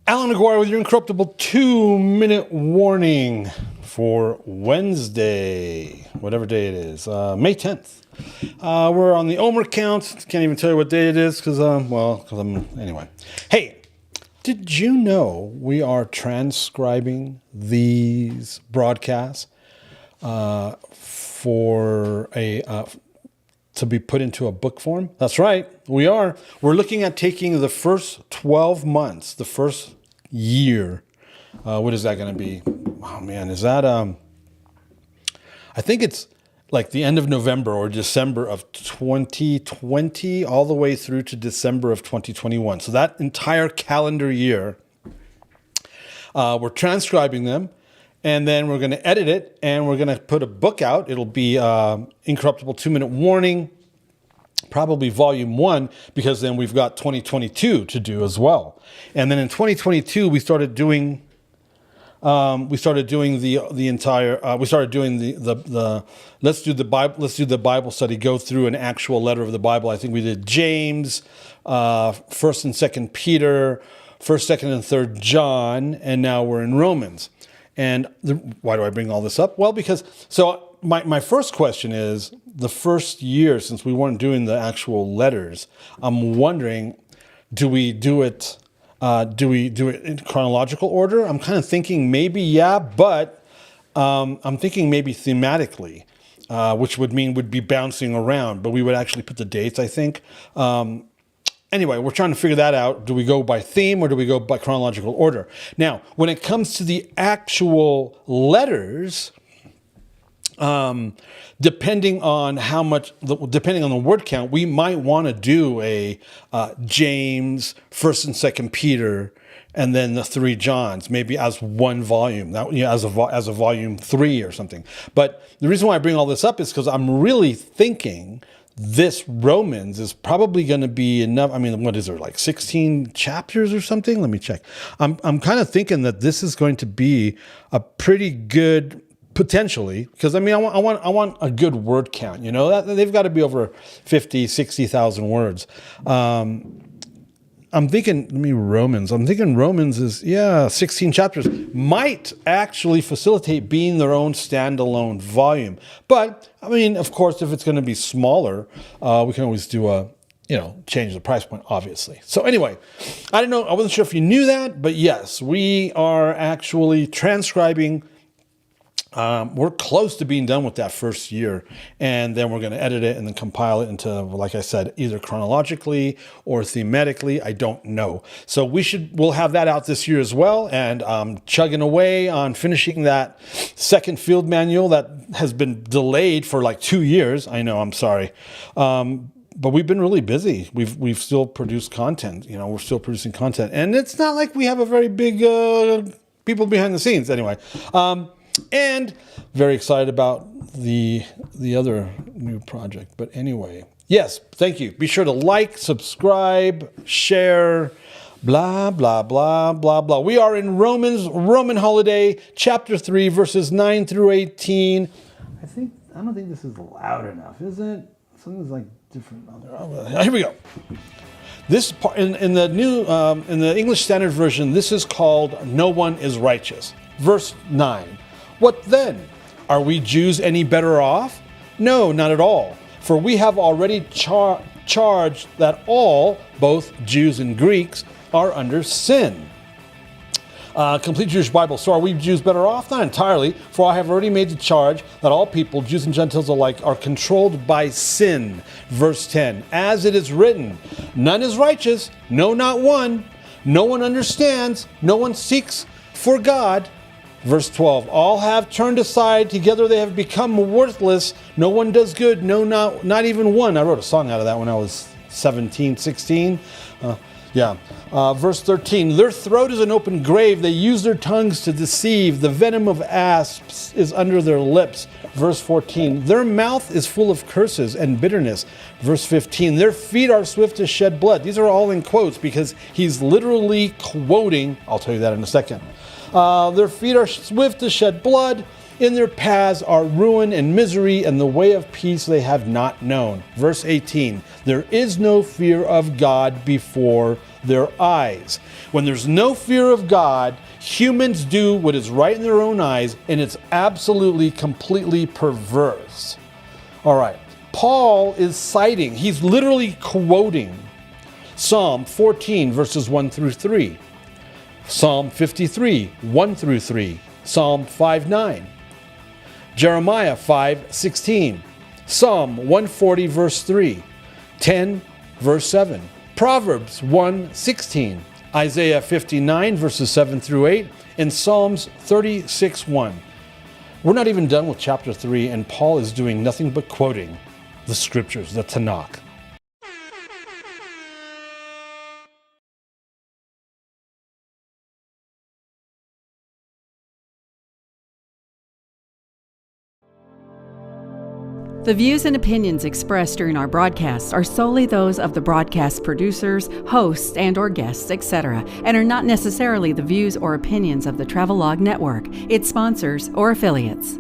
Allan Aguirre with your Incorruptible 2-minute warning for Wednesday, whatever day it is, May 10th. We're on the Omer count. Can't even tell you what day it is because anyway. Hey, did you know we are transcribing these broadcasts to be put into a book form? That's right, we are. We're looking at taking the first 12 months, the first year. What is that going to be? Oh man, is that I think it's like the end of November or December of 2020 all the way through to December of 2021. So that entire calendar year, we're transcribing them. And then we're going to edit it, and we're going to put a book out. It'll be Incorruptible 2-minute warning, probably volume 1, because then we've got 2022 to do as well. And then in 2022, we started doing let's do the Bible study, go through an actual letter of the Bible. I think we did James, 1st and 2nd Peter, 1st, 2nd, and 3rd John, and now we're in Romans. And why do I bring all this up? Well, because, so my first question is, the first year, since we weren't doing the actual letters, I'm wondering, do we do it in chronological order? I'm kind of thinking maybe, yeah, but I'm thinking maybe thematically, which would be bouncing around, but we would actually put the dates, I think. Anyway, we're trying to figure that out. Do we go by theme or do we go by chronological order? Now, when it comes to the actual letters, depending on the word count, we might want to do a James, 1st and 2nd Peter, and then the 3 Johns, maybe as one volume, as a volume 3 or something. But the reason why I bring all this up is because I'm really thinking this Romans is probably going to be enough. I mean, what is there, like 16 chapters or something? Let me check. I'm kind of thinking that this is going to be a pretty good, potentially, because I mean, I want a good word count. You know, that they've got to be over 50, 60,000 words. I'm thinking Romans is, 16 chapters. Might actually facilitate being their own standalone volume. But, I mean, of course, if it's going to be smaller, we can always do change the price point, obviously. So anyway, I don't know. I wasn't sure if you knew that, but yes, we are actually transcribing. We're close to being done with that first year, and then we're going to edit it and then compile it into, like I said, either chronologically or thematically. I don't know. So we'll have that out this year as well, and chugging away on finishing that second field manual that has been delayed for like 2 years. I know, I'm sorry. But we've been really busy. We've still produced content. We're still producing content, and it's not like we have a very big people behind the scenes anyway. And very excited about the other new project. But anyway, yes, thank you. Be sure to like, subscribe, share, blah, blah, blah, blah, blah. We are in Roman holiday, chapter 3, verses 9 through 18. I don't think this is loud enough, is it? Something's like different on there. Oh, here we go. This part in the new in the English Standard Version, this is called "No One is Righteous." Verse 9. What then? Are we Jews any better off? No, not at all. For we have already charged that all, both Jews and Greeks, are under sin. Complete Jewish Bible. So are we Jews better off? Not entirely. For I have already made the charge that all people, Jews and Gentiles alike, are controlled by sin. Verse 10. As it is written, none is righteous, no, not one. No one understands, no one seeks for God. Verse 12, all have turned aside, together they have become worthless. No one does good, no, not even one. I wrote a song out of that when I was 17, 16. Verse 13, their throat is an open grave. They use their tongues to deceive. The venom of asps is under their lips. Verse 14, their mouth is full of curses and bitterness. Verse 15, their feet are swift to shed blood. These are all in quotes because he's literally quoting. I'll tell you that in a second. Their feet are swift to shed blood. In their paths are ruin and misery, and the way of peace they have not known. Verse 18, there is no fear of God before their eyes. When there's no fear of God, humans do what is right in their own eyes, and it's absolutely, completely perverse. All right, Paul is citing, he's literally quoting Psalm 14, verses 1 through 3, Psalm 53, 1 through 3, Psalm 5:9, Jeremiah 5:16, Psalm 140, verse 3, 10, verse 7, Proverbs 1:16, Isaiah 59, verses 7 through 8, and Psalms 36:1. We're not even done with chapter 3, and Paul is doing nothing but quoting the scriptures, the Tanakh. The views and opinions expressed during our broadcasts are solely those of the broadcast producers, hosts, and/or guests, etc., and are not necessarily the views or opinions of the Travelog Network, its sponsors, or affiliates.